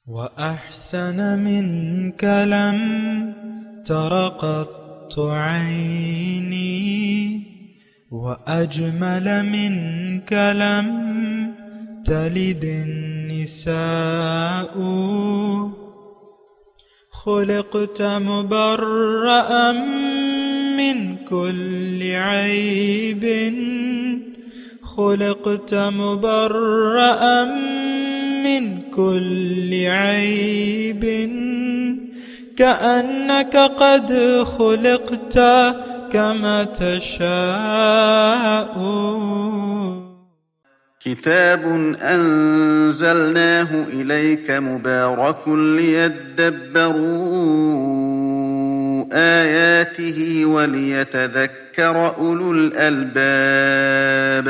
وأحسن منك لم تر قط عيني وأجمل منك لم تلد النساء خلقت مبرأ من كل عيب خلقت مبرأ من كل عيب كأنك قد خلقت كما تشاء. كتاب أنزلناه إليك مبارك ليدبروا آياته وليتذكر أولو الألباب.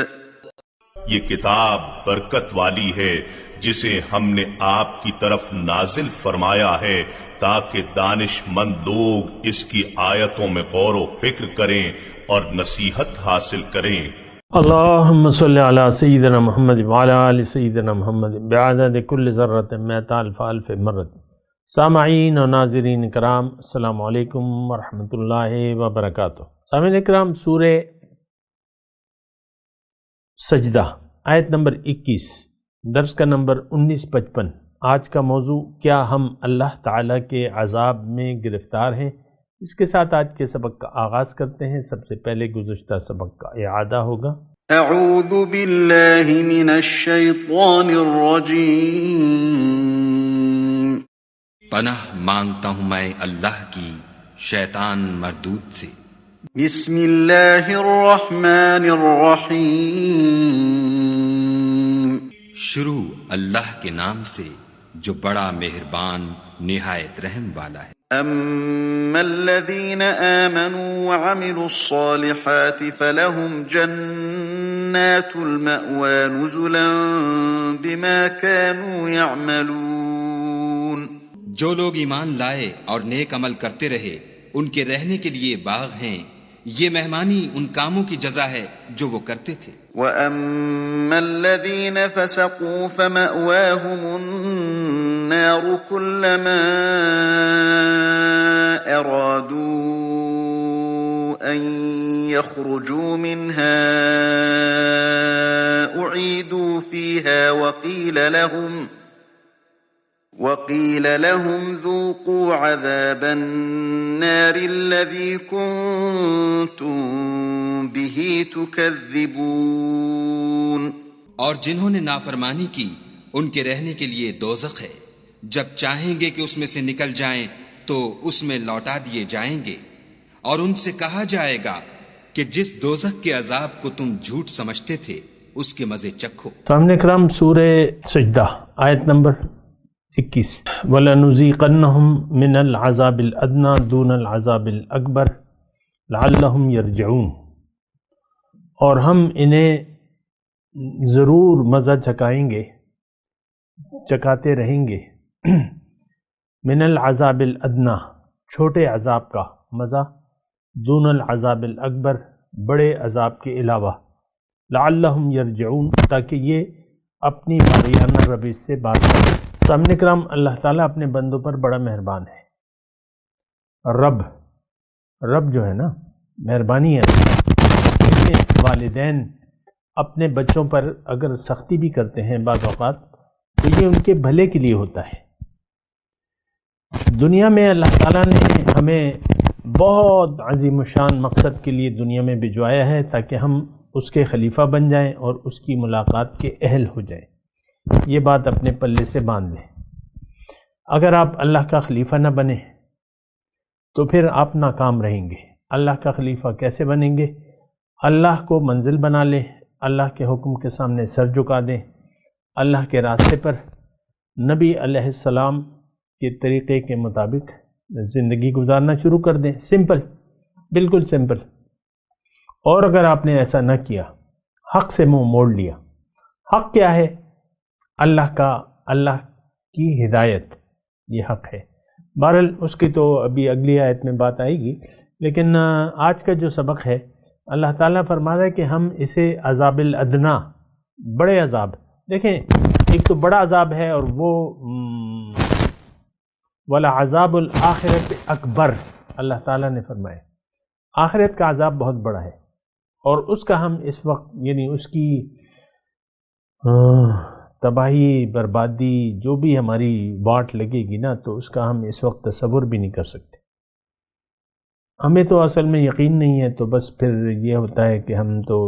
یہ کتاب برکت والی ہے جسے ہم نے آپ کی طرف نازل فرمایا ہے تاکہ دانش مند لوگ اس کی آیتوں میں غور و فکر کریں اور نصیحت حاصل کریں. اللہم صلی علی سیدنا محمد وعلی آل سیدنا محمد بعدد کل ذرۃ مئۃ الف الف مرۃ. سامعین و ناظرین کرام، السلام علیکم ورحمۃ اللہ وبرکاتہ. سامعین کرام، سورہ سجدہ آیت نمبر 21، درس کا نمبر 1955. آج کا موضوع، کیا ہم اللہ تعالیٰ کے عذاب میں گرفتار ہیں؟ اس کے ساتھ آج کے سبق کا آغاز کرتے ہیں. سب سے پہلے گزشتہ سبق کا اعادہ ہوگا. اعوذ باللہ من الشیطان الرجیم. پناہ مانگتا ہوں میں اللہ کی شیطان مردود سے. بسم اللہ الرحمن الرحیم. شروع اللہ کے نام سے جو بڑا مہربان نہایت رحم والا ہے. اما الذین آمنوا وعملوا الصالحات فلهم جنات المأوى نزلا بما كانوا يعملون. جو لوگ ایمان لائے اور نیک عمل کرتے رہے ان کے رہنے کے لیے باغ ہیں، یہ مہمانی ان کاموں کی جزا ہے جو وہ کرتے تھے. وَأَمَّا الَّذِينَ فَسَقُوا فَمَأْوَاهُمُ النَّارُ كُلَّمَا أَرَادُوا أَن يَخْرُجُوا مِنْهَا أُعِيدُوا فِيهَا وقيل لهم ذوقوا عذاب النار الذي كنتم به تكذبون. اور جنہوں نے نافرمانی کی ان کے رہنے کے لیے دوزخ ہے، جب چاہیں گے کہ اس میں سے نکل جائیں تو اس میں لوٹا دیے جائیں گے، اور ان سے کہا جائے گا کہ جس دوزخ کے عذاب کو تم جھوٹ سمجھتے تھے اس کے مزے چکھو. سامنے کرام، سورہ سجدہ آیت نمبر 21. وَلَنُذِيقَنَّهُمْ مِنَ الْعَذَابِ الْأَدْنَى دُونَ الْعَذَابِ الْأَكْبَرِ لَعَلَّهُمْ يَرْجِعُونَ. اور ہم انہیں ضرور مزہ چکائیں گے، چکاتے رہیں گے. من العذاب الادنی، چھوٹے عذاب کا مزہ، دون العذاب الاکبر، بڑے عذاب کے علاوہ، لعلہم یرجعون، تاکہ یہ اپنی باریانہ روش سے باز آئیں. سامنے کرام، اللہ تعالیٰ اپنے بندوں پر بڑا مہربان ہے. رب جو ہے نا، مہربانی ہے. والدین اپنے بچوں پر اگر سختی بھی کرتے ہیں بعض اوقات تو یہ ان کے بھلے کے لیے ہوتا ہے. دنیا میں اللہ تعالیٰ نے ہمیں بہت عظیم الشان مقصد کے لیے دنیا میں بھجوایا ہے تاکہ ہم اس کے خلیفہ بن جائیں اور اس کی ملاقات کے اہل ہو جائیں. یہ بات اپنے پلے سے باندھ لیں. اگر آپ اللہ کا خلیفہ نہ بنیں تو پھر آپ ناکام رہیں گے. اللہ کا خلیفہ کیسے بنیں گے؟ اللہ کو منزل بنا لیں، اللہ کے حکم کے سامنے سر جھکا دیں، اللہ کے راستے پر نبی علیہ السلام کے طریقے کے مطابق زندگی گزارنا شروع کر دیں. سمپل، بالکل سمپل. اور اگر آپ نے ایسا نہ کیا، حق سے منہ موڑ لیا. حق کیا ہے؟ اللہ کی ہدایت، یہ حق ہے. بہرحال اس کی تو ابھی اگلی آیت میں بات آئے گی، لیکن آج کا جو سبق ہے، اللہ تعالیٰ فرما رہا ہے کہ ہم اسے عذاب الادنا، بڑے عذاب، دیکھیں ایک تو بڑا عذاب ہے اور وہ وَلَعَذَابُ الْآخِرَةِ اکبر، اللہ تعالیٰ نے فرمایا آخرت کا عذاب بہت بڑا ہے، اور اس کا ہم اس وقت یعنی اس کی تباہی بربادی جو بھی ہماری واٹ لگے گی نا، تو اس کا ہم اس وقت تصور بھی نہیں کر سکتے۔ ہمیں تو اصل میں یقین نہیں ہے، تو بس پھر یہ ہوتا ہے کہ ہم تو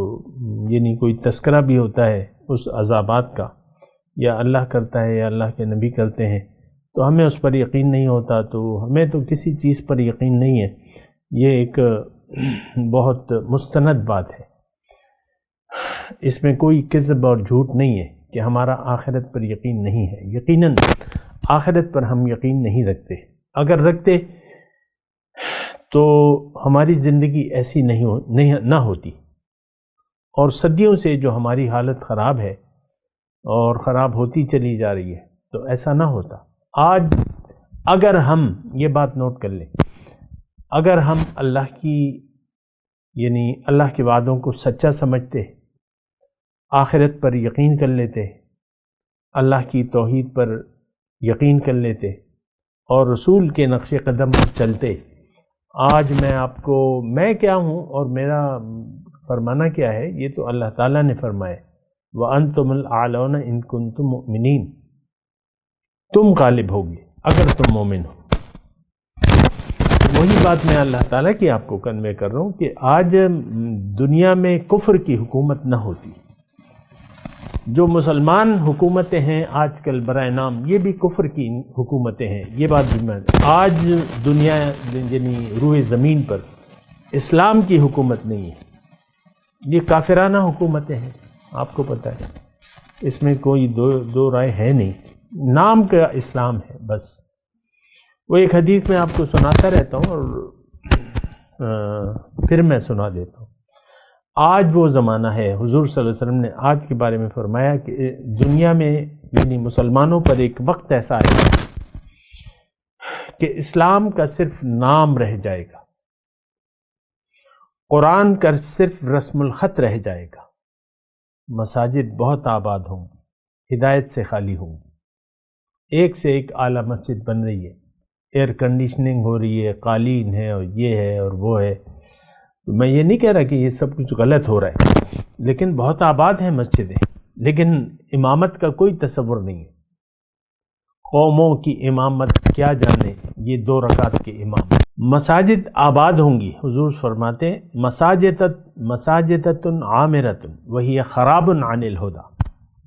یعنی کوئی تذکرہ بھی ہوتا ہے اس عذابات کا، یا اللہ کرتا ہے یا اللہ کے نبی کرتے ہیں، تو ہمیں اس پر یقین نہیں ہوتا، تو ہمیں تو کسی چیز پر یقین نہیں ہے۔ یہ ایک بہت مستند بات ہے، اس میں کوئی کذب اور جھوٹ نہیں ہے کہ ہمارا آخرت پر یقین نہیں ہے۔ یقیناً آخرت پر ہم یقین نہیں رکھتے، اگر رکھتے تو ہماری زندگی ایسی نہ ہوتی، اور صدیوں سے جو ہماری حالت خراب ہے اور خراب ہوتی چلی جا رہی ہے، تو ایسا نہ ہوتا۔ آج اگر ہم یہ بات نوٹ کر لیں، اگر ہم اللہ کی یعنی اللہ کے وعدوں کو سچا سمجھتے، آخرت پر یقین کر لیتے، اللہ کی توحید پر یقین کر لیتے، اور رسول کے نقش قدم پر چلتے، آج میں کیا ہوں اور میرا فرمانا کیا ہے، یہ تو اللہ تعالیٰ نے فرمایا وَأَنْتُمُ الْأَعْلَوْنَ إِن كُنتُم مُؤْمِنِينَ، تم غالب ہوگی اگر تم مومن ہو۔ وہی بات میں اللہ تعالیٰ کی آپ کو کنوے کر رہا ہوں کہ آج دنیا میں کفر کی حکومت نہ ہوتی، جو مسلمان حکومتیں ہیں آج کل برائے نام، یہ بھی کفر کی حکومتیں ہیں۔ یہ بات بھی میں آج دنیا یعنی روئے زمین پر اسلام کی حکومت نہیں ہے، یہ کافرانہ حکومتیں ہیں، آپ کو پتہ ہے، اس میں کوئی دو رائے ہے نہیں، نام کا اسلام ہے بس۔ وہ ایک حدیث میں آپ کو سناتا رہتا ہوں اور پھر میں سنا دیتا ہوں۔ آج وہ زمانہ ہے، حضور صلی اللہ علیہ وسلم نے آج کے بارے میں فرمایا کہ دنیا میں یعنی مسلمانوں پر ایک وقت ایسا آئے گا کہ اسلام کا صرف نام رہ جائے گا، قرآن کا صرف رسم الخط رہ جائے گا، مساجد بہت آباد ہوں گی، ہدایت سے خالی ہوں گی، ایک سے ایک اعلیٰ مسجد بن رہی ہے، ایئر کنڈیشننگ ہو رہی ہے، قالین ہے اور یہ ہے اور وہ ہے۔ میں یہ نہیں کہہ رہا کہ یہ سب کچھ غلط ہو رہا ہے، لیکن بہت آباد ہیں مسجدیں، لیکن امامت کا کوئی تصور نہیں ہے۔ قوموں کی امامت کیا جانے، یہ 2 رکعت کے امام۔ مساجد آباد ہوں گی، حضور فرماتے ہیں مساجدۃ عامرۃ وہی خراب عن الہدی،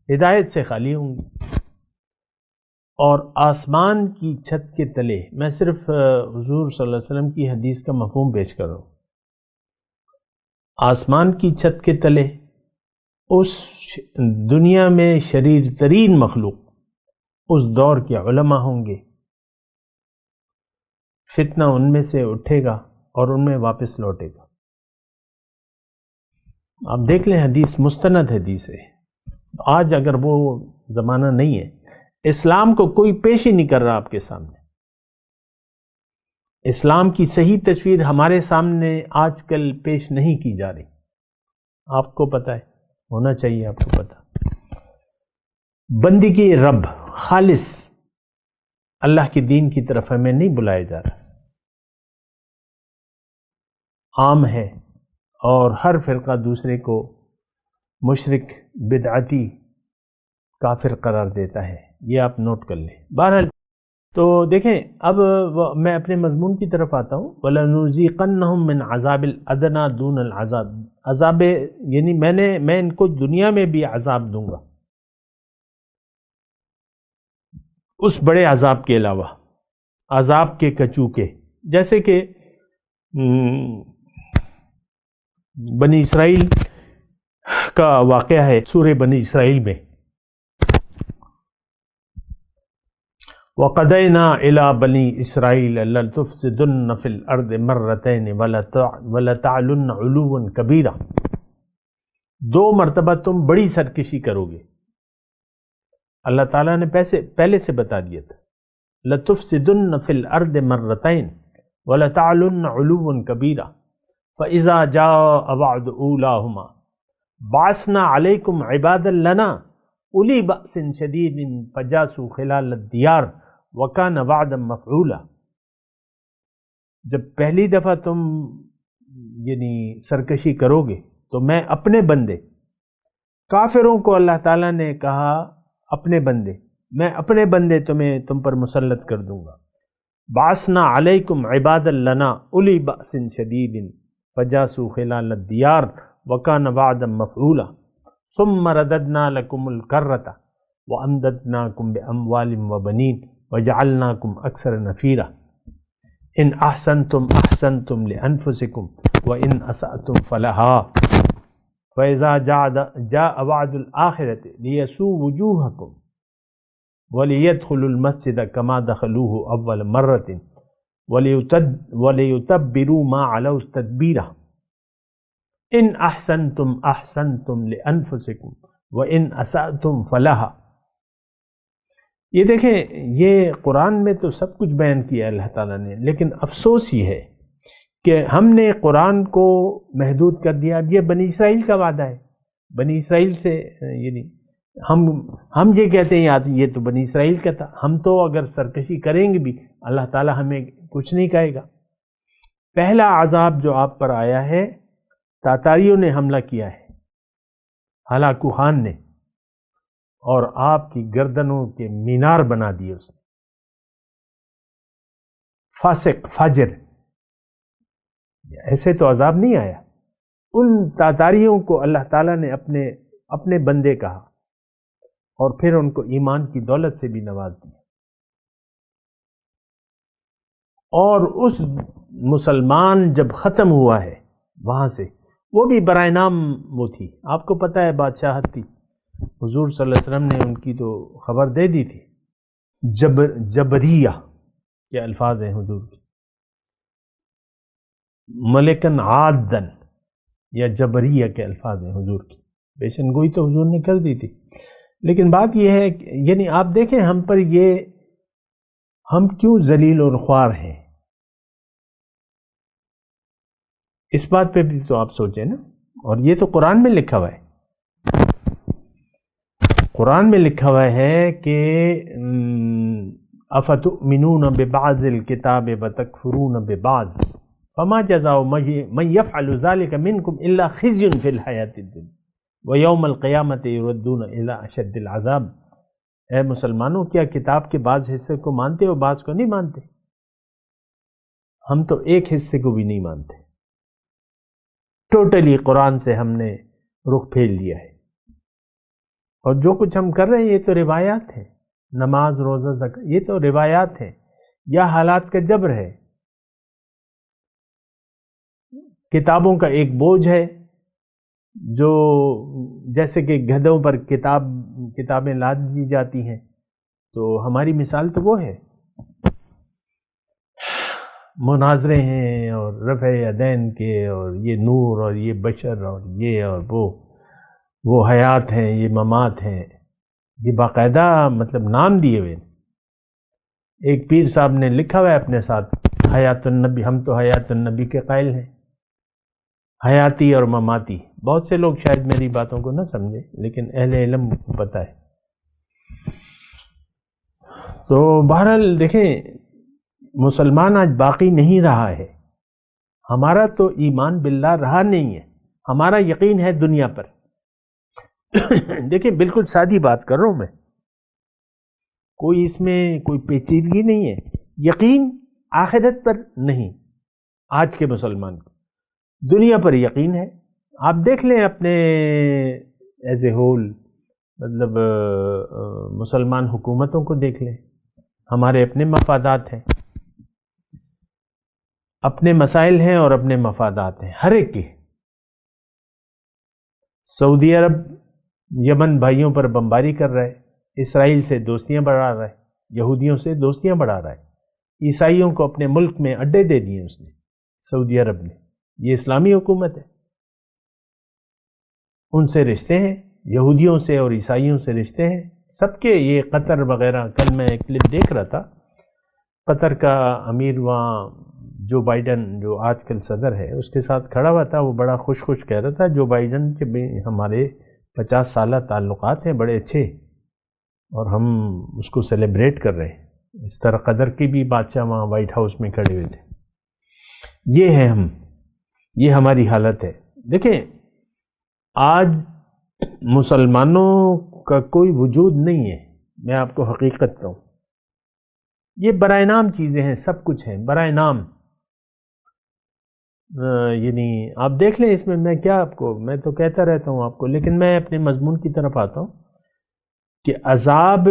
ہدایت سے خالی ہوں گی۔ اور آسمان کی چھت کے تلے، میں صرف حضور صلی اللہ علیہ وسلم کی حدیث کا مفہوم پیش کر رہا ہوں، آسمان کی چھت کے تلے اس دنیا میں شریر ترین مخلوق اس دور کے علماء ہوں گے، فتنہ ان میں سے اٹھے گا اور ان میں واپس لوٹے گا۔ آپ دیکھ لیں، حدیث مستند حدیث ہے۔ آج اگر وہ زمانہ نہیں ہے، اسلام کو کوئی پیش ہی نہیں کر رہا آپ کے سامنے، اسلام کی صحیح تصویر ہمارے سامنے آج کل پیش نہیں کی جا رہی، آپ کو پتہ ہے، ہونا چاہیے آپ کو پتہ۔ بندگی رب خالص اللہ کے دین کی طرف ہمیں نہیں بلایا جا رہا، عام ہے، اور ہر فرقہ دوسرے کو مشرک، بدعتی، کافر قرار دیتا ہے، یہ آپ نوٹ کر لیں۔ بہرحال تو دیکھیں، اب میں اپنے مضمون کی طرف آتا ہوں۔ وَلَنُذِيقَنَّهُم مِّنْ عَذَابِ الْأَدْنَىٰ دُونَ الْعَذَابِ، عذاب یعنی میں ان کو دنیا میں بھی عذاب دوں گا، اس بڑے عذاب کے علاوہ، عذاب کے کچوکے، جیسے کہ بنی اسرائیل کا واقعہ ہے سورہ بنی اسرائیل میں، وَقَضَيْنَا إِلَىٰ بَنِي إِسْرَائِيلَ لَتُفْسِدُنَّ فِي الْأَرْضِ مَرَّتَيْنِ وَلَتَعْلُنَّ عُلُوًّا كَبِيرًا، 2 مرتبہ تم بڑی سرکشی کرو گے۔ اللہ تعالیٰ نے پہلے سے بتا دیا تھا، لَتُفْسِدُنَّ فِي الْأَرْضِ مَرَّتَيْنِ وَلَتَعْلُنَّ عُلُوًّا كَبِيرًا فَإِذَا جَاءَ وَعْدُ أُولَاهُمَا بَعَثْنَا عَلَيْكُمْ عِبَادًا لَنَا أُولِي بَأْسٍ شَدِيدٍ فَجَاسُوا خِلَالَ الدِّيَارِ وَكَانَ وَعْدًا مَفْعُولًا، جب پہلی دفعہ تم یعنی سرکشی کرو گے تو میں اپنے بندے، کافروں کو اللہ تعالیٰ نے کہا اپنے بندے، میں اپنے بندے تم پر مسلط کر دوں گا. بعثنا علیکم عبادا لنا اولی بأس شدید فجاسوا خلال الدیار وکان وعدا مفعولا ثم رددنا لکم الکرۃ وامددناکم باموال وبنین وجعلناکم اکثر نفیرا ان احسنتم احسنتم لانفسکم وان اسأتم فلها فإذا جاء وعد الآخرة ليسوء وجوهكم وَلِيَدْخُلُوا الْمَسْجِدَ كَمَا دَخَلُوهُ أَوَّلَ مَرَّةٍ وَلِيُتَبِّرُوا مَا عَلَوْا تَتْبِيرًا إِنْ أَحْسَنْتُمْ أَحْسَنْتُمْ لِأَنفُسِكُمْ وَإِنْ أَسَأْتُمْ فَلَهَا. یہ دیکھیں، یہ قرآن میں تو سب کچھ بیان کیا اللہ تعالیٰ نے، لیکن افسوس یہ ہے کہ ہم نے قرآن کو محدود کر دیا. اب یہ بنی اسرائیل کا وعدہ ہے، بنی اسرائیل سے یعنی ہم یہ کہتے ہیں یہ تو بنی اسرائیل کا تھا، ہم تو اگر سرکشی کریں گے بھی اللہ تعالیٰ ہمیں کچھ نہیں کہے گا. پہلا عذاب جو آپ پر آیا ہے، تاتاریوں نے حملہ کیا ہے، ہلاکو خان نے، اور آپ کی گردنوں کے مینار بنا دیے اس نے. فاسق فاجر، ایسے تو عذاب نہیں آیا. ان تاتاریوں کو اللہ تعالیٰ نے اپنے بندے کہا اور پھر ان کو ایمان کی دولت سے بھی نواز دیا. اور اس مسلمان جب ختم ہوا ہے وہاں سے، وہ بھی برائے نام وہ تھی، آپ کو پتہ ہے بادشاہت تھی، حضور صلی اللہ علیہ وسلم نے ان کی تو خبر دے دی تھی. جبریہ کے الفاظ ہیں حضور کی، ملکن عادن یا جبریہ کے الفاظ ہیں حضور کی. پیشن گوئی تو حضور نے کر دی تھی، لیکن بات یہ ہے یعنی آپ دیکھیں ہم کیوں ذلیل اور خوار ہیں، اس بات پہ بھی تو آپ سوچیں نا. اور یہ تو قرآن میں لکھا ہوا ہے، قرآن میں لکھا ہوا ہے کہ افتؤمنون ببعض الکتاب وتکفرون ببعض فما جزاء من يفعل ذلك منكم الا خزي في الحیاة الدنیا وَيَوْمَ الْقِيَامَةِ يُرَدُّونَ إِلَىٰ أَشَدِّ الْعَذَابِ. اے مسلمانوں، کیا کتاب کے بعض حصے کو مانتے ہو، بعض کو نہیں مانتے؟ ہم تو ایک حصے کو بھی نہیں مانتے. ٹوٹلی قرآن سے ہم نے رخ پھیر لیا ہے، اور جو کچھ ہم کر رہے ہیں یہ تو روایات ہیں، نماز روزہ زکات یہ تو روایات ہیں یا حالات کا جبر ہے. کتابوں کا ایک بوجھ ہے، جو جیسے کہ گدھوں پر کتابیں لاد دی جاتی ہیں، تو ہماری مثال تو وہ ہے. مناظرے ہیں اور رفع یدین کے، اور یہ نور اور یہ بشر اور یہ اور وہ حیات ہیں، یہ ممات ہیں، یہ باقاعدہ مطلب نام دیے ہوئے. ایک پیر صاحب نے لکھا ہوا ہے اپنے ساتھ حیات النبی، ہم تو حیات النبی کے قائل ہیں، حیاتی اور مماتی. بہت سے لوگ شاید میری باتوں کو نہ سمجھے، لیکن اہل علم کو پتہ ہے. تو بہرحال دیکھیں، مسلمان آج باقی نہیں رہا ہے. ہمارا تو ایمان باللہ رہا نہیں ہے، ہمارا یقین ہے دنیا پر. دیکھیں بالکل سادی بات کر رہا ہوں میں، کوئی اس میں کوئی پیچیدگی نہیں ہے. یقین آخرت پر نہیں آج کے مسلمان کو، دنیا پر یقین ہے. آپ دیکھ لیں اپنے ایز اے ہول، مطلب مسلمان حکومتوں کو دیکھ لیں، ہمارے اپنے مفادات ہیں، اپنے مسائل ہیں اور اپنے مفادات ہیں ہر ایک کے. سعودی عرب یمن بھائیوں پر بمباری کر رہا ہے، اسرائیل سے دوستیاں بڑھا رہا ہے، یہودیوں سے دوستیاں بڑھا رہا ہے، عیسائیوں کو اپنے ملک میں اڈے دے دیے اس نے، سعودی عرب نے. یہ اسلامی حکومت ہے، ان سے رشتے ہیں، یہودیوں سے اور عیسائیوں سے رشتے ہیں سب کے. یہ قطر وغیرہ، کل میں ایک کلپ دیکھ رہا تھا، قطر کا امیر وہاں جو بائیڈن جو آج کل صدر ہے اس کے ساتھ کھڑا ہوا تھا، وہ بڑا خوش کہہ رہا تھا جو بائیڈن کے ہمارے 50 سالہ تعلقات ہیں بڑے اچھے، اور ہم اس کو سیلیبریٹ کر رہے ہیں. اس طرح قدر کے بھی بادشاہ وہاں وائٹ ہاؤس میں کھڑے ہوئے تھے. یہ ہے ہم، یہ ہماری حالت ہے. دیکھیں آج مسلمانوں کا کوئی وجود نہیں ہے، میں آپ کو حقیقت کہوں. یہ برائے نام چیزیں ہیں، سب کچھ ہیں برائے نام. یعنی آپ دیکھ لیں اس میں کیا آپ کو، میں تو کہتا رہتا ہوں آپ کو، لیکن میں اپنے مضمون کی طرف آتا ہوں کہ عذاب،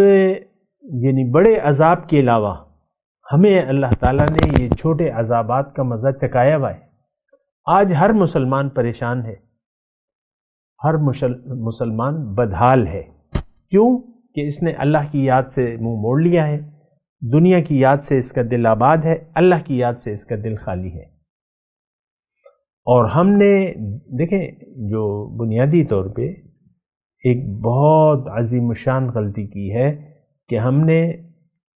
یعنی بڑے عذاب کے علاوہ ہمیں اللہ تعالیٰ نے یہ چھوٹے عذابات کا مزہ چکایا ہوا ہے. آج ہر مسلمان پریشان ہے، ہر مسلمان بدحال ہے. کیوں؟ کہ اس نے اللہ کی یاد سے منہ موڑ لیا ہے، دنیا کی یاد سے اس کا دل آباد ہے، اللہ کی یاد سے اس کا دل خالی ہے. اور ہم نے دیکھیں جو بنیادی طور پہ ایک بہت عظیم الشان غلطی کی ہے کہ ہم نے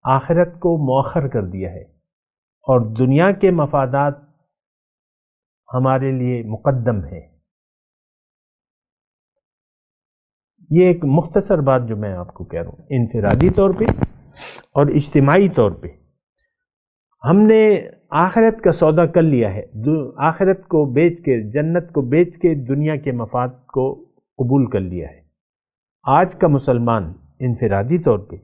آخرت کو مؤخر کر دیا ہے اور دنیا کے مفادات ہمارے لیے مقدم ہے. یہ ایک مختصر بات جو میں آپ کو کہہ رہا ہوں، انفرادی طور پہ اور اجتماعی طور پہ ہم نے آخرت کا سودا کر لیا ہے. آخرت کو بیچ کے، جنت کو بیچ کے دنیا کے مفاد کو قبول کر لیا ہے. آج کا مسلمان انفرادی طور پہ،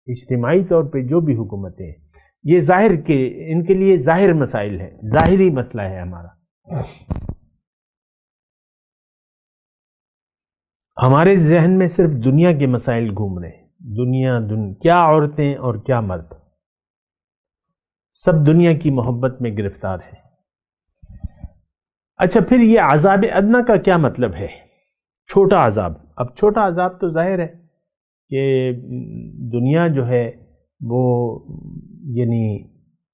اجتماعی طور پہ جو بھی حکومتیں ہیں، یہ ظاہر کے ان کے لیے ظاہر مسائل ہیں، ظاہری مسئلہ ہے ہمارا. ہمارے ذہن میں صرف دنیا کے مسائل گھوم رہے ہیں. دنیا کیا عورتیں اور کیا مرد، سب دنیا کی محبت میں گرفتار ہیں. اچھا پھر یہ عذاب ادنا کا کیا مطلب ہے؟ چھوٹا عذاب. اب چھوٹا عذاب تو ظاہر ہے کہ دنیا جو ہے وہ یعنی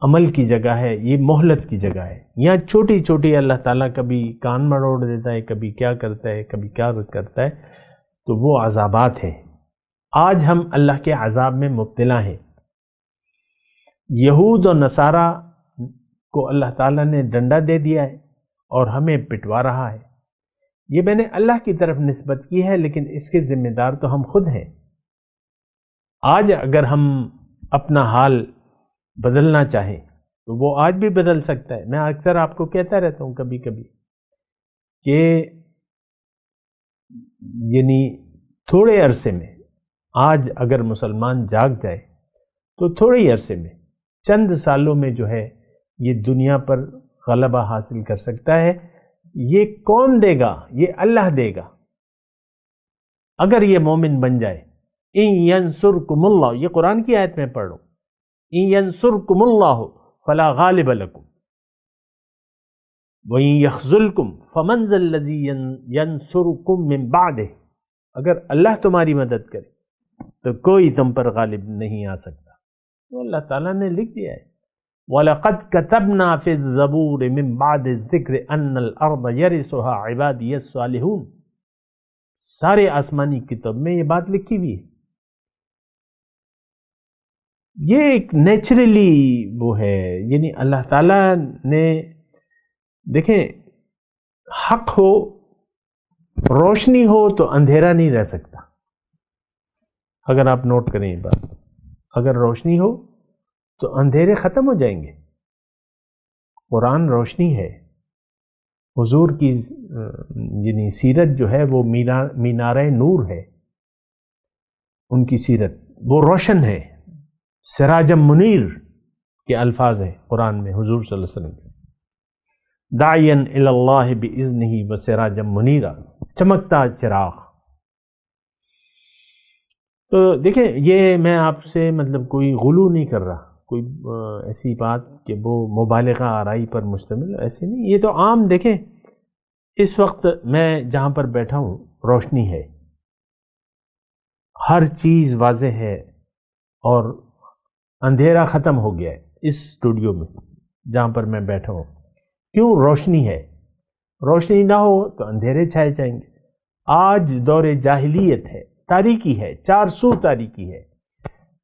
عمل کی جگہ ہے، یہ مہلت کی جگہ ہے. یہاں چھوٹی چھوٹی اللہ تعالیٰ کبھی کان مروڑ دیتا ہے، کبھی کیا کرتا ہے، کبھی کیا کرتا ہے، تو وہ عذابات ہیں. آج ہم اللہ کے عذاب میں مبتلا ہیں. یہود اور نصارہ کو اللہ تعالیٰ نے ڈنڈا دے دیا ہے اور ہمیں پٹوا رہا ہے. یہ میں نے اللہ کی طرف نسبت کی ہے، لیکن اس کے ذمہ دار تو ہم خود ہیں. آج اگر ہم اپنا حال بدلنا چاہیں تو وہ آج بھی بدل سکتا ہے. میں اکثر آپ کو کہتا رہتا ہوں کبھی کبھی کہ یعنی تھوڑے عرصے میں، آج اگر مسلمان جاگ جائے تو تھوڑے ہی عرصے میں، چند سالوں میں جو ہے یہ دنیا پر غلبہ حاصل کر سکتا ہے. یہ کون دے گا؟ یہ اللہ دے گا. اگر یہ مومن بن جائے. ان ینصرکم اللہ، یہ قرآن کی آیت میں پڑھو، ان ینصرکم اللہ فلا غالب لکم وَإِن يَخْذُلْكُمْ فَمَنْ ذَا الَّذِي يَنْصُرُكُمْ مِنْ بَعْدِهِ، اگر اللہ تمہاری مدد کرے تو کوئی تم پر غالب نہیں آ سکتا. تو اللہ تعالیٰ نے لکھ دیا ہے وَلَقَدْ كَتَبْنَا فِي الزَّبُورِ مِنْ بَعْدِ الذِّكْرِ أَنَّ الْأَرْضَ يَرِثُهَا عِبَادِيَ الصَّالِحُونَ. سارے آسمانی کتاب میں یہ بات لکھی ہوئی ہے. یہ ایک نیچرلی وہ ہے، یعنی اللہ تعالیٰ نے، دیکھیں حق ہو، روشنی ہو تو اندھیرا نہیں رہ سکتا. اگر آپ نوٹ کریں یہ بات، اگر روشنی ہو تو اندھیرے ختم ہو جائیں گے. قرآن روشنی ہے. حضور کی یعنی سیرت جو ہے وہ مینار نور ہے. ان کی سیرت وہ روشن ہے. سراج منیر کے الفاظ ہیں قرآن میں حضور صلی اللہ علیہ وسلم کے، داعیا الی اللہ باذنہ وسراجا منیرا، چمکتا چراغ. تو دیکھیں یہ میں آپ سے مطلب کوئی غلو نہیں کر رہا، کوئی ایسی بات کہ وہ مبالغہ آرائی پر مشتمل، ایسے نہیں. یہ تو عام، دیکھیں اس وقت میں جہاں پر بیٹھا ہوں روشنی ہے، ہر چیز واضح ہے اور اندھیرا ختم ہو گیا ہے اس اسٹوڈیو میں جہاں پر میں بیٹھا ہوں. کیوں؟ روشنی ہے. روشنی نہ ہو تو اندھیرے چھائے جائیں گے. آج دور جاہلیت ہے، تاریکی ہے، 400 تاریکی ہے.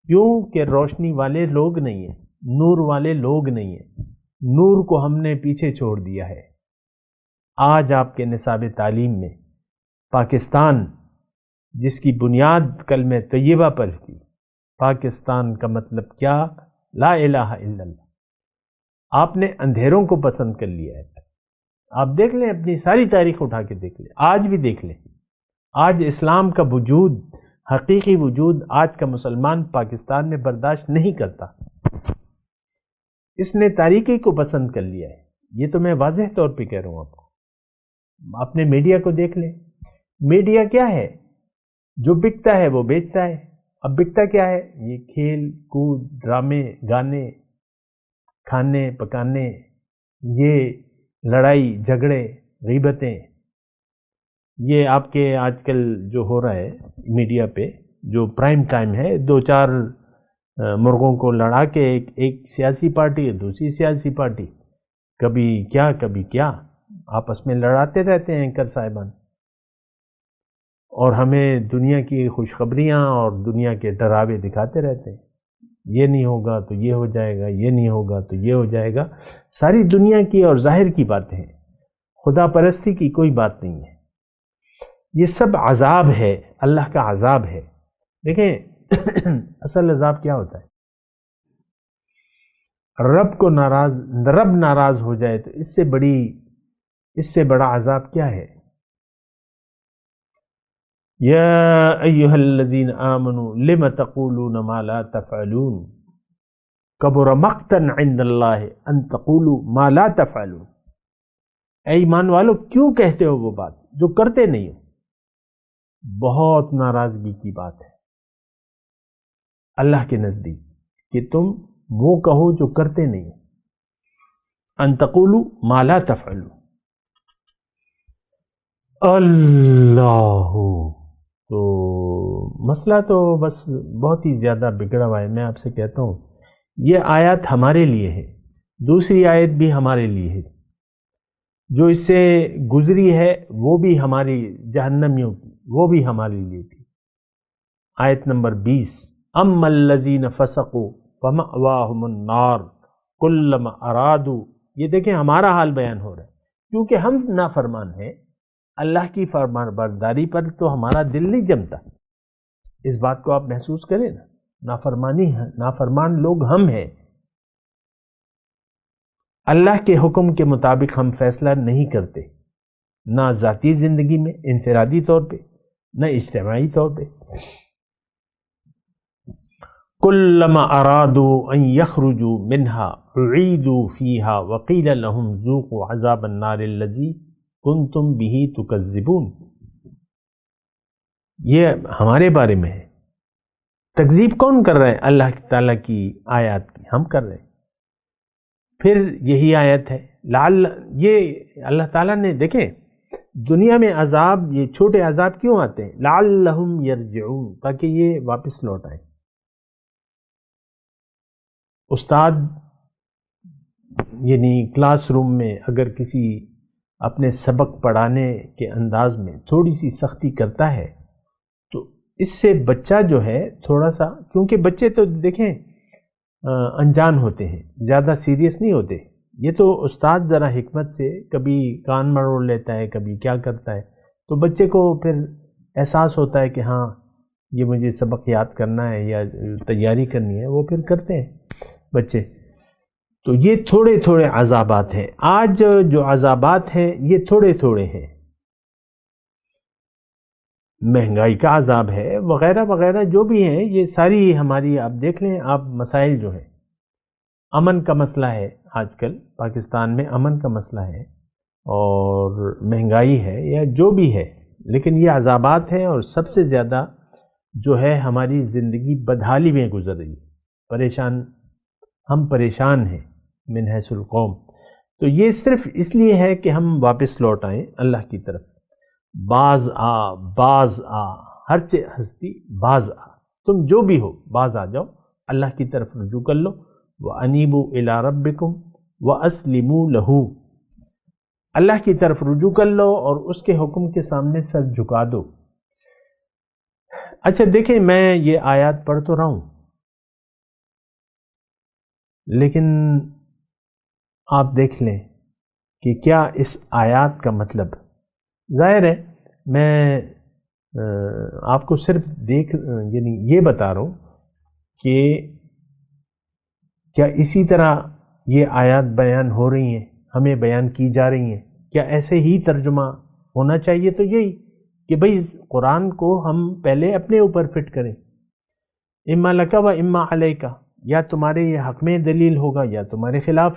کیوں کہ روشنی والے لوگ نہیں ہیں، نور والے لوگ نہیں ہیں. نور کو ہم نے پیچھے چھوڑ دیا ہے. آج آپ کے نصاب تعلیم میں پاکستان، جس کی بنیاد کلمہ طیبہ پر تھی، پاکستان کا مطلب کیا لا الہ الا اللہ. آپ نے اندھیروں کو پسند کر لیا ہے. آپ دیکھ لیں اپنی ساری تاریخ اٹھا کے دیکھ لیں, آج بھی دیکھ لیں. آج اسلام کا وجود, حقیقی وجود آج کا مسلمان پاکستان میں برداشت نہیں کرتا. اس نے تاریخی کو پسند کر لیا ہے. یہ تو میں واضح طور پہ کہہ رہا ہوں آپ کو. اپنے میڈیا کو دیکھ لیں. میڈیا کیا ہے؟ جو بکتا ہے وہ بیچتا ہے. اب بکتا کیا ہے؟ یہ کھیل کود, ڈرامے, گانے, کھانے پکانے, یہ لڑائی جھگڑے, غیبتیں, یہ آپ کے آج کل جو ہو رہا ہے میڈیا پہ, جو پرائم ٹائم ہے, 2-4 مرغوں کو لڑا کے ایک سیاسی پارٹی دوسری سیاسی پارٹی, کبھی کیا آپس میں لڑاتے رہتے ہیں اینکر صاحبان, اور ہمیں دنیا کی خوشخبریاں اور دنیا کے ڈراوے دکھاتے رہتے ہیں. یہ نہیں ہوگا تو یہ ہو جائے گا, یہ نہیں ہوگا تو یہ ہو جائے گا. ساری دنیا کی اور ظاہر کی باتیں ہیں, خدا پرستی کی کوئی بات نہیں ہے. یہ سب عذاب ہے, اللہ کا عذاب ہے. دیکھیں اصل عذاب کیا ہوتا ہے؟ رب ناراض ہو جائے تو اس سے بڑا عذاب کیا ہے؟ یا ایھا الذین آمنوا لم تقولون ما لا تفعلون کبر مقتا عند اللہ ان تقولوا ما لا تفعلون. اے ایمان والو, کیوں کہتے ہو وہ بات جو کرتے نہیں ہو؟ بہت ناراضگی کی بات ہے اللہ کے نزدیک کہ تم وہ کہو جو کرتے نہیں ہو. ان تقولوا ما لا تفعلون. اللہ, تو مسئلہ تو بس بہت ہی زیادہ بگڑا ہوا ہے. میں آپ سے کہتا ہوں یہ آیت ہمارے لیے ہے, دوسری آیت بھی ہمارے لیے ہے, جو اس سے گزری ہے وہ بھی ہماری جہنمیوں کی, وہ بھی ہمارے لیے تھی. آیت نمبر 20, اما الذین فسقوا فمأواہم النار کلما ارادوا. یہ دیکھیں ہمارا حال بیان ہو رہا ہے, کیونکہ ہم نافرمان ہیں. اللہ کی فرمان برداری پر تو ہمارا دل نہیں جمتا. اس بات کو آپ محسوس کریں نا, نافرمان لوگ ہم ہیں. اللہ کے حکم کے مطابق ہم فیصلہ نہیں کرتے, نہ ذاتی زندگی میں انفرادی طور پہ, نہ اجتماعی طور پہ. کلما ارادوا ان یخرجوا منها اعیدوا فیہا وقیل لهم ذوقوا عذاب النار الذی کنتم بہ تکذبون. یہ ہمارے بارے میں ہے. تکذیب کون کر رہے ہیں؟ اللہ تعالیٰ کی آیات کی ہم کر رہے ہیں. پھر یہی آیت ہے یہ اللہ تعالیٰ نے, دیکھیں دنیا میں عذاب, یہ چھوٹے عذاب کیوں آتے ہیں؟ لعلہم یرجعون, تاکہ یہ واپس لوٹ آئیں. استاد یعنی کلاس روم میں اگر کسی اپنے سبق پڑھانے کے انداز میں تھوڑی سی سختی کرتا ہے تو اس سے بچہ جو ہے تھوڑا سا, کیونکہ بچے تو دیکھیں انجان ہوتے ہیں, زیادہ سیریس نہیں ہوتے. یہ تو استاد ذرا حکمت سے کبھی کان مروڑ لیتا ہے, کبھی کیا کرتا ہے, تو بچے کو پھر احساس ہوتا ہے کہ ہاں یہ مجھے سبق یاد کرنا ہے یا تیاری کرنی ہے, وہ پھر کرتے ہیں بچے. تو یہ تھوڑے تھوڑے عذابات ہیں. آج جو عذابات ہیں یہ تھوڑے تھوڑے ہیں. مہنگائی کا عذاب ہے وغیرہ وغیرہ جو بھی ہیں, یہ ساری ہماری, آپ دیکھ لیں آپ مسائل جو ہیں, امن کا مسئلہ ہے آج کل پاکستان میں, امن کا مسئلہ ہے اور مہنگائی ہے یا جو بھی ہے, لیکن یہ عذابات ہیں. اور سب سے زیادہ جو ہے ہماری زندگی بدحالی میں گزر رہی ہے, ہم پریشان ہیں من حیث القوم. تو یہ صرف اس لیے ہے کہ ہم واپس لوٹ آئیں اللہ کی طرف. باز آ ہر ہستی باز آ, تم جو بھی ہو باز آ جاؤ, اللہ کی طرف رجوع کر لو. وَأَنِيبُوا إِلَىٰ رَبِّكُمْ وَأَسْلِمُوا لَهُ. اللہ کی طرف رجوع کر لو اور اس کے حکم کے سامنے سر جھکا دو. اچھا دیکھیں میں یہ آیات پڑھ تو رہا ہوں, لیکن آپ دیکھ لیں کہ کیا اس آیات کا مطلب, ظاہر ہے میں آپ کو صرف یعنی یہ بتا رہا ہوں کہ کیا اسی طرح یہ آیات بیان ہو رہی ہیں، ہمیں بیان کی جا رہی ہیں؟ کیا ایسے ہی ترجمہ ہونا چاہیے؟ تو یہی کہ بھئی قرآن کو ہم پہلے اپنے اوپر فٹ کریں، اما لکا و اما علیکا، یا تمہارے یہ حق میں دلیل ہوگا یا تمہارے خلاف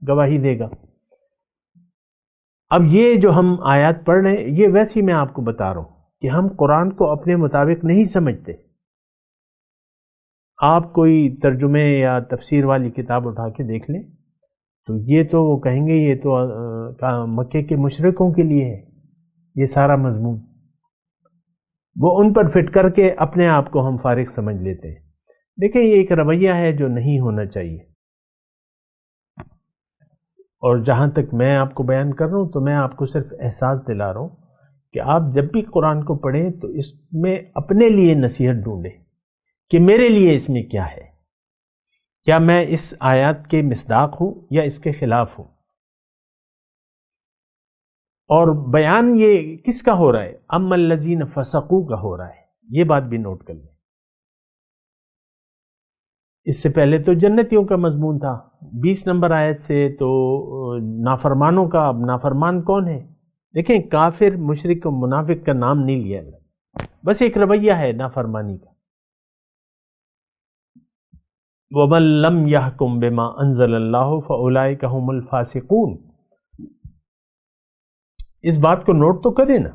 گواہی دے گا۔ اب یہ جو ہم آیات پڑھ رہے ہیں، یہ ویسی میں آپ کو بتا رہا ہوں کہ ہم قرآن کو اپنے مطابق نہیں سمجھتے۔ آپ کوئی ترجمے یا تفسیر والی کتاب اٹھا کے دیکھ لیں تو یہ تو وہ کہیں گے یہ تو مکے کے مشرکوں کے لیے ہے یہ سارا مضمون، وہ ان پر فٹ کر کے اپنے آپ کو ہم فارغ سمجھ لیتے ہیں۔ دیکھیں یہ ایک رویہ ہے جو نہیں ہونا چاہیے، اور جہاں تک میں آپ کو بیان کر رہا ہوں تو میں آپ کو صرف احساس دلا رہا ہوں کہ آپ جب بھی قرآن کو پڑھیں تو اس میں اپنے لیے نصیحت ڈھونڈیں کہ میرے لیے اس میں کیا ہے، کیا میں اس آیات کے مصداق ہوں یا اس کے خلاف ہوں، اور بیان یہ کس کا ہو رہا ہے؟ اما الذین فسقوا کا ہو رہا ہے، یہ بات بھی نوٹ کر لیں۔ اس سے پہلے تو جنتیوں کا مضمون تھا 20 نمبر آیت سے، تو نافرمانوں کا، اب نافرمان کون ہے؟ دیکھیں کافر، مشرک و منافق کا نام نہیں لیا، بس ایک رویہ ہے نافرمانی کا۔ وَمَن لَّمْ يَحْكُم بِمَا أَنزَلَ اللَّهُ فَأُولَٰئِكَ هُمُ الْفَاسِقُونَ۔ اس بات کو نوٹ تو کریں نا،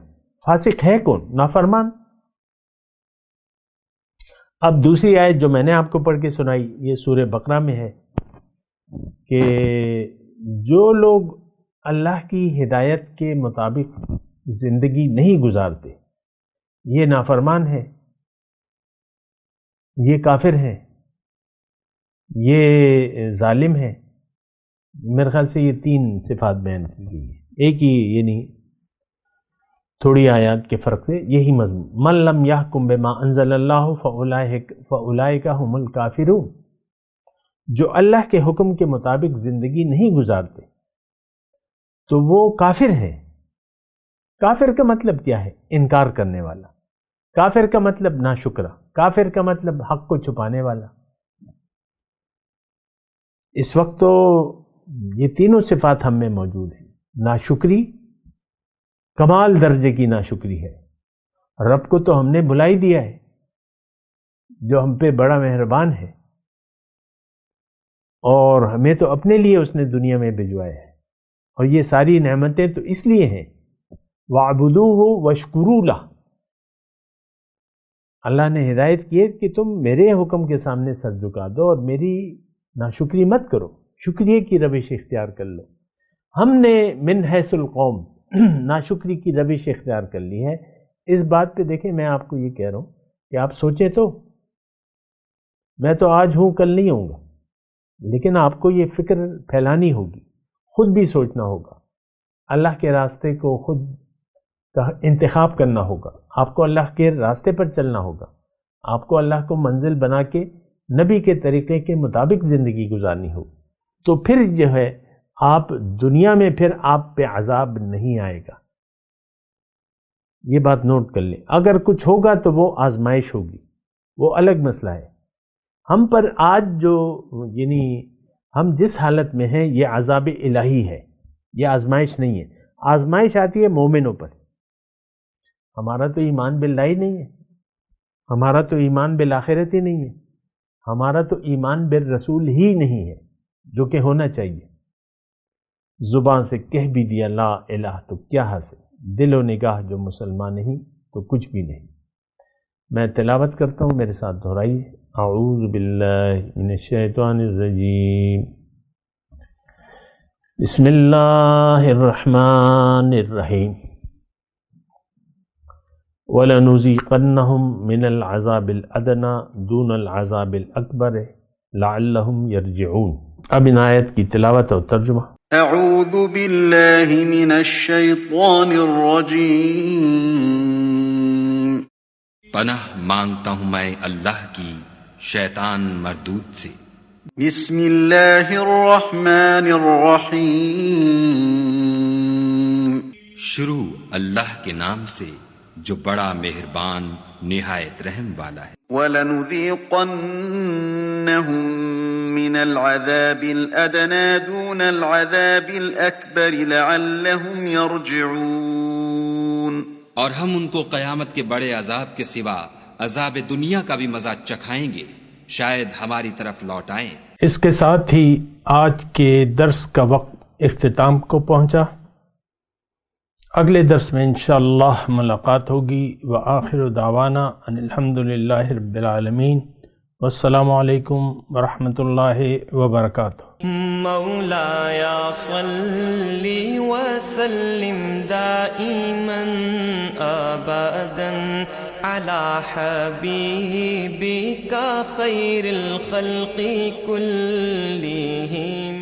فاسق ہے کون؟ نافرمان۔ اب دوسری آیت جو میں نے آپ کو پڑھ کے سنائی یہ سورہ بقرہ میں ہے کہ جو لوگ اللہ کی ہدایت کے مطابق زندگی نہیں گزارتے یہ نافرمان ہے، یہ کافر ہے، یہ ظالم ہے۔ میرے خیال سے یہ 3 صفات بیان کی گئی ہے، ایک ہی یعنی تھوڑی آیات کے فرق سے یہی مضمون۔ من لم یحکم بما انزل اللہ فاولئک هم الکافرون، جو اللہ کے حکم کے مطابق زندگی نہیں گزارتے تو وہ کافر ہیں۔ کافر کا مطلب کیا ہے؟ انکار کرنے والا۔ کافر کا مطلب ناشکرا۔ کافر کا مطلب حق کو چھپانے والا۔ اس وقت تو یہ تینوں صفات ہم میں موجود ہیں۔ ناشکری کمال درجے کی ناشکری ہے، رب کو تو ہم نے بھلا ہی دیا ہے جو ہم پہ بڑا مہربان ہے، اور ہمیں تو اپنے لیے اس نے دنیا میں بھجوایا ہے، اور یہ ساری نعمتیں تو اس لیے ہیں وَاعْبُدُوهُ وَاشْكُرُوا لَهُ۔ اللہ نے ہدایت کی ہے کہ تم میرے حکم کے سامنے سر جھکا دو اور میری ناشکری مت کرو، شکریہ کی روش اختیار کر لو۔ ہم نے من حیث القوم ناشکری کی روش اختیار کر لی ہے۔ اس بات پہ دیکھیں میں آپ کو یہ کہہ رہا ہوں کہ آپ سوچیں تو، میں تو آج ہوں کل نہیں ہوں گا، لیکن آپ کو یہ فکر پھیلانی ہوگی، خود بھی سوچنا ہوگا، اللہ کے راستے کو خود کا انتخاب کرنا ہوگا، آپ کو اللہ کے راستے پر چلنا ہوگا، آپ کو اللہ کو منزل بنا کے نبی کے طریقے کے مطابق زندگی گزارنی ہوگی، تو پھر جو ہے آپ دنیا میں پھر آپ پہ عذاب نہیں آئے گا۔ یہ بات نوٹ کر لیں، اگر کچھ ہوگا تو وہ آزمائش ہوگی، وہ الگ مسئلہ ہے۔ ہم پر آج جو یعنی ہم جس حالت میں ہیں یہ عذاب الہی ہے، یہ آزمائش نہیں ہے۔ آزمائش آتی ہے مومنوں پر۔ ہمارا تو ایمان باللہ ہی نہیں ہے، ہمارا تو ایمان بالآخرت ہی نہیں ہے، ہمارا تو ایمان بالرسول ہی نہیں ہے جو کہ ہونا چاہیے۔ زبان سے کہہ بھی دیا لا الہ تو کیا حاصل، دل و نگاہ جو مسلمان نہیں تو کچھ بھی نہیں۔ میں تلاوت کرتا ہوں، میرے ساتھ دہرائیے۔ اعوذ باللہ من الشیطان الرجیم، بسم اللہ الرحمن الرحیم، وَلَنُذِيقَنَّهُم مِّنَ الْعَذَابِ الْأَدْنَىٰ دُونَ الْعَذَابِ الْأَكْبَرِ لَعَلَّهُمْ يَرْجِعُونَ۔ اب ان آیت کی تلاوت اور ترجمہ۔ اعوذ باللہ من الشیطان الرجیم، پناہ مانگتا ہوں میں اللہ کی شیطان مردود سے۔ بسم اللہ الرحمن الرحیم، شروع اللہ کے نام سے جو بڑا مہربان نہایت رحم والا ہے۔ وَلَنُذِيقَنَّهُم من العذاب الأدنى دون العذاب الأكبر لعلهم يرجعون. اور ہم ان کو قیامت کے بڑے عذاب کے سوا عذاب دنیا کا بھی مزہ چکھائیں گے، شاید ہماری طرف لوٹ آئیں. اس کے ساتھ ہی آج کے درس کا وقت اختتام کو پہنچا. اگلے درس میں انشاءاللہ ملاقات ہوگی. وآخر دعوانا ان الحمدللہ رب العالمین. والسلام علیکم ورحمۃ اللہ وبرکاتہ. مولایا صلی وسلم دائما ابدا على حبیبک خیر الخلق کلہم.